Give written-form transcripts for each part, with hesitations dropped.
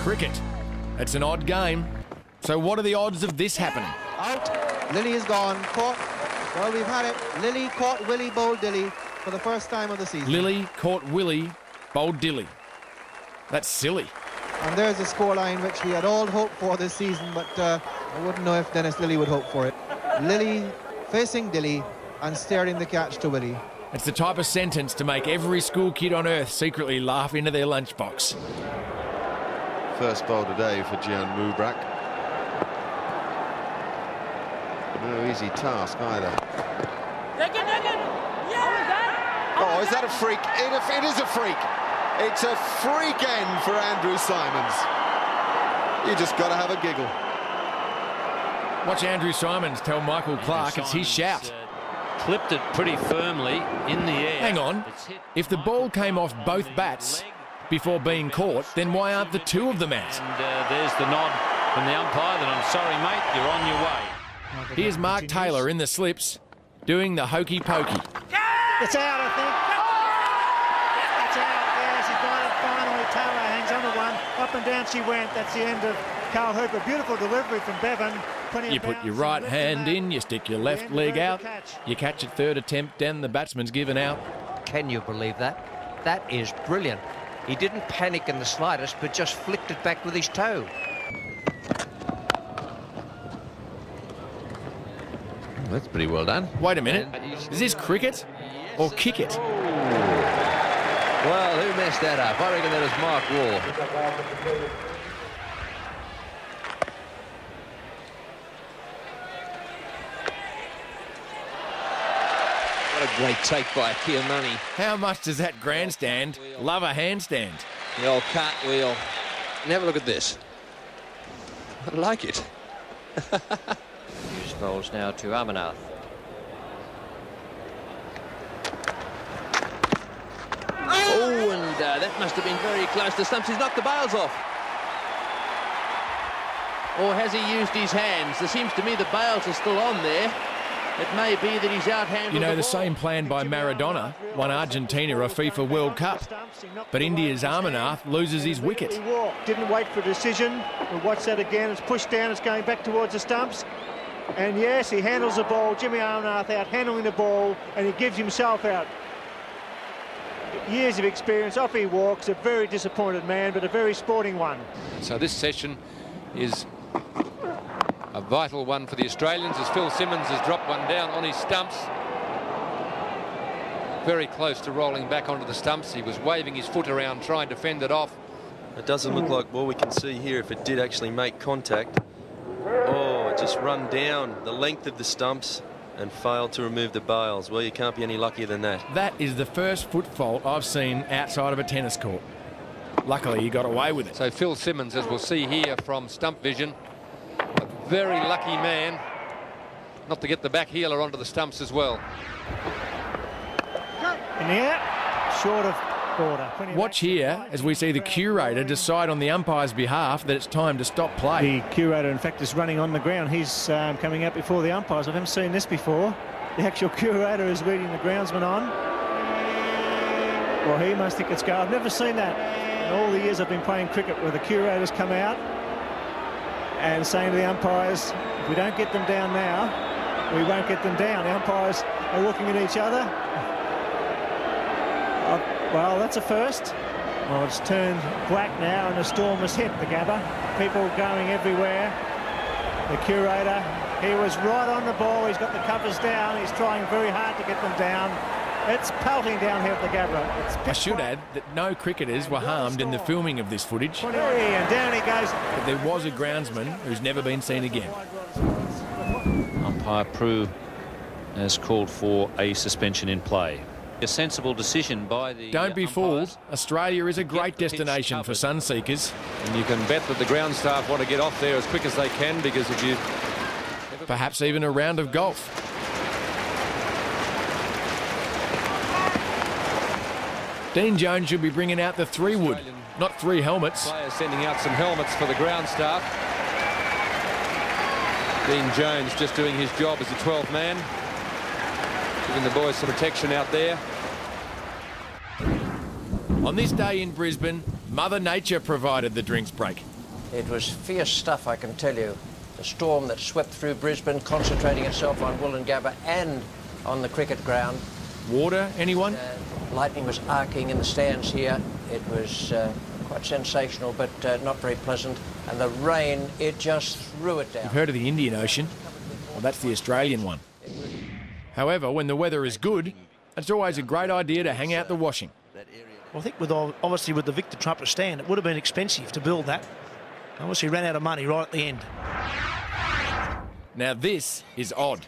cricket. It's an odd game. So what are the odds of this happening? Out. Lilly is gone. Caught. Well, we've had it. Lilly caught Willie, bowled Dilly for the first time of the season. Lilly caught Willie, bowled Dilly. That's silly. And there's a scoreline which we had all hoped for this season, but I wouldn't know if Dennis Lilly would hope for it. Lilly facing Dilly and steering the catch to Willie. It's the type of sentence to make every school kid on earth secretly laugh into their lunchbox. First bowl today for Gian Mubrak. No easy task either. Oh, is that a freak? It is a freak. It's a freak end for Andrew Symonds. You just got to have a giggle. Watch Andrew Symonds tell Michael Clarke it's his shout. Clipped it pretty firmly in the air. Hang on. If the ball came off both bats before being caught, then why aren't the two of them out? And there's the nod from the umpire that I'm sorry, mate, you're on your way. Here's Mark Taylor in the slips, doing the hokey pokey. It's out, I think. It's out, yes, he's got it finally. Taylor hangs on to one. Up and down she went. That's the end of Carl Hooper. Beautiful delivery from Bevan. You put your right hand in, you stick your left leg out, you catch it third attempt, then the batsman's given out. Can you believe that? That is brilliant. He didn't panic in the slightest, but just flicked it back with his toe. That's pretty well done. Wait a minute. Is this cricket or kick it? Well, who messed that up? I reckon that was Mark Wall. What a great take by Keir Money. How much does that grandstand love a handstand? The old cartwheel. And have a look at this. I like it. Hughes bowls now to Amarnath. Oh, and that must have been very close to stumps. He's knocked the bails off. Or has he used his hands? There seems to me the bails are still on there. It may be that he's out-handled. You know, the ball. same plan by Maradona won Argentina a FIFA World Cup. But India's Amarnath loses his wicket. He walked, didn't wait for a decision. We'll watch that again. It's pushed down, it's going back towards the stumps. And yes, he handles the ball. Jimmy Amarnath out handling the ball, and he gives himself out. Years of experience, off he walks. A very disappointed man, but a very sporting one. So this session is a vital one for the Australians as Phil Simmons has dropped one down on his stumps. Very close to rolling back onto the stumps. He was waving his foot around trying to fend it off. It doesn't look like, well, we can see here if it did actually make contact. Oh, it just run down the length of the stumps and failed to remove the bails. Well, you can't be any luckier than that. That is the first foot fault I've seen outside of a tennis court. Luckily, he got away with it. So Phil Simmons, as we'll see here from stump vision, a very lucky man not to get the back heeler onto the stumps as well. In the air, short of border. Watch here as we see the curator decide on the umpire's behalf that it's time to stop play. The curator, in fact, is running on the ground. He's coming out before the umpires. I haven't seen this before. The actual curator is leading the groundsman on. Well, he must think it's go. I've never seen that in all the years I've been playing cricket, where the curators come out and saying to the umpires, if we don't get them down now, we won't get them down. The umpires are looking at each other. Well, that's a first. Well, it's turned black now and a storm has hit the Gabba. People going everywhere. The curator, he was right on the ball. He's got the covers down. He's trying very hard to get them down. It's pelting down here at the Gabba. I should add that no cricketers were harmed in the filming of this footage. And down he goes. But there was a groundsman who's never been seen again. Umpire Prue has called for a suspension in play. A sensible decision by the Don't be fooled. Australia is a great destination for sun seekers. And you can bet that the ground staff want to get off there as quick as they can, because if you... Perhaps even a round of golf. Dean Jones should be bringing out the 3-wood, not 3 helmets. Players sending out some helmets for the ground staff. Dean Jones just doing his job as a 12th man, giving the boys some protection out there. On this day in Brisbane, Mother Nature provided the drinks break. It was fierce stuff, I can tell you. The storm that swept through Brisbane, concentrating itself on Woolloongabba and on the cricket ground. Water, anyone? Lightning was arcing in the stands here. It was quite sensational, but not very pleasant. And the rain, it just threw it down. You've heard of the Indian Ocean? Well, that's the Australian one. However, when the weather is good, it's always a great idea to hang out the washing. Well, I think obviously with the Victor Trumper stand, it would have been expensive to build that. Obviously ran out of money right at the end. Now this is odd.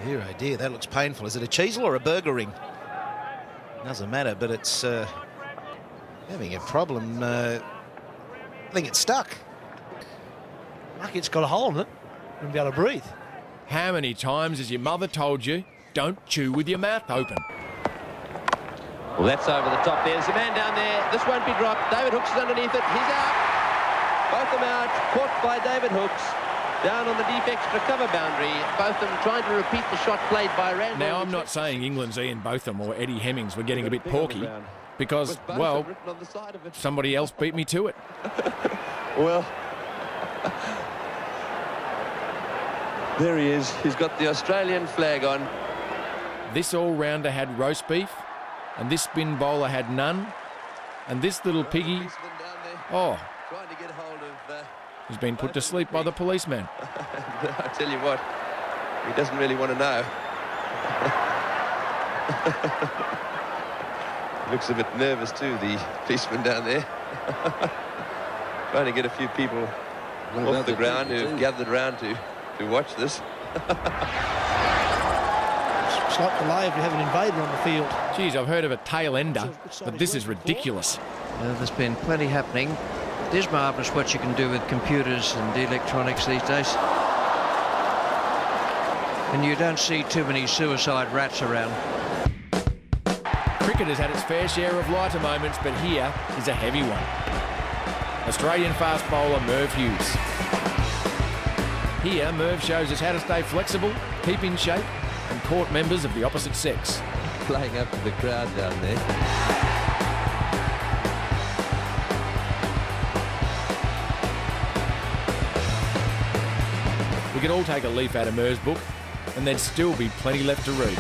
Dear, oh dear, that looks painful. Is it a cheesel or a burger ring? Doesn't matter, but it's having a problem. I think it's stuck. Lucky it's got a hole in it. Wouldn't be able to breathe. How many times has your mother told you, don't chew with your mouth open? Well, that's over the top. There's a man down there. This won't be dropped. David Hooks is underneath it. He's out. Both of them out. Caught by David Hooks. Down on the deep extra cover boundary. Both of them trying to repeat the shot played by Randall. Now, I'm not saying England's Ian Botham or Eddie Hemmings were getting a bit porky because, well, somebody else beat me to it. Well, there he is. He's got the Australian flag on. This all-rounder had roast beef, and this spin bowler had none, and this little piggy, oh, Trying to get hold of... he's been put to sleep by the policeman. I tell you what, he doesn't really want to know. Looks a bit nervous too, the policeman down there. Trying to get a few people off the ground who've gathered around to watch this. It's like the lay if you have an invader on the field. Geez, I've heard of a tail ender, but this is ridiculous. There's been plenty happening. It is marvellous what you can do with computers and electronics these days. And you don't see too many suicide rats around. Cricket has had its fair share of lighter moments, but here is a heavy one. Australian fast bowler Merv Hughes. Here, Merv shows us how to stay flexible, keep in shape, and court members of the opposite sex. Playing up to the crowd down there. We could all take a leaf out of Merv's book, and there'd still be plenty left to read.